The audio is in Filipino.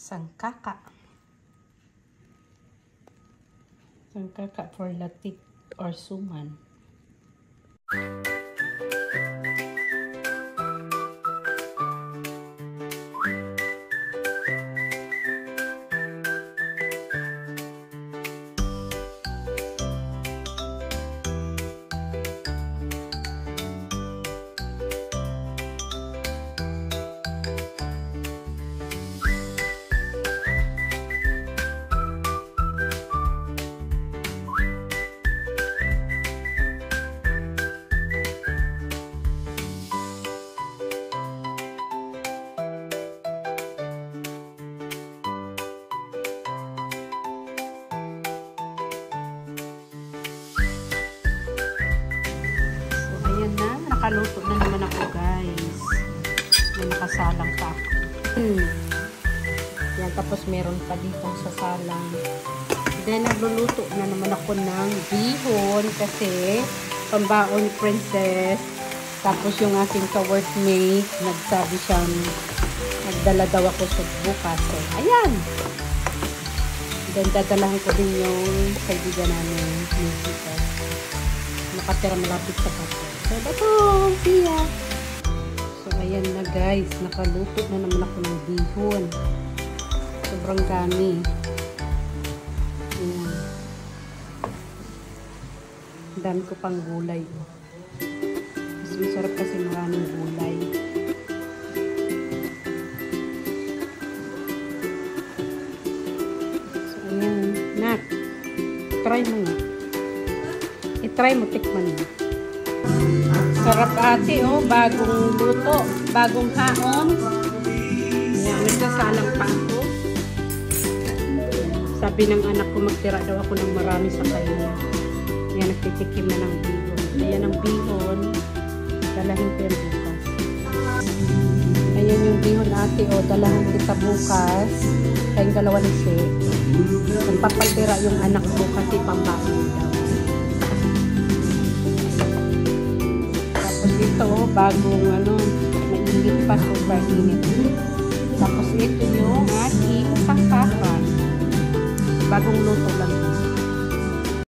Sangkaka. Sangkaka for latik or suman. Nakaluto na naman ako, guys. May nakasalang pa ako. Yan, tapos meron pa ditong sasalang. Then, nagluluto na naman ako ng bihon kasi pambaon princess. Tapos yung aking ka-workmate, nagsabi siyang nagdala daw ako sa bukas. So, ayan! Then, dadalahan ko din yung kaibigan namin, Mexico. Nakatira malapit sa kapo. So, bato! Siya! So, ayan na, guys. Nakaluto na naman ako ng bihon. Sobrang dami. Ayan. Dami ko pang gulay. Mas masarap kasi maraming gulay. So, ayan. Nak, try mo nga. I-try mo, tikman mo. Sarap ate, oh. Bagong luto. Bagong haon. Yan, nagsasalang pa ako. Sabi ng anak ko, magtira daw ako ng marami sa kanya. Yan, nagtitikim na ng bihon. Ayan ang bihon. Dalahin ko yan bukas. Ayan yung bihon ate, oh. Dalahin kita bukas. Kayong dalawa ni Si. Nagpapatira yung anak ko kasi pambaon daw. Ito, bagong mainit pa, super init. Tapos ito yung ating sangkaka. Bagong luto lang.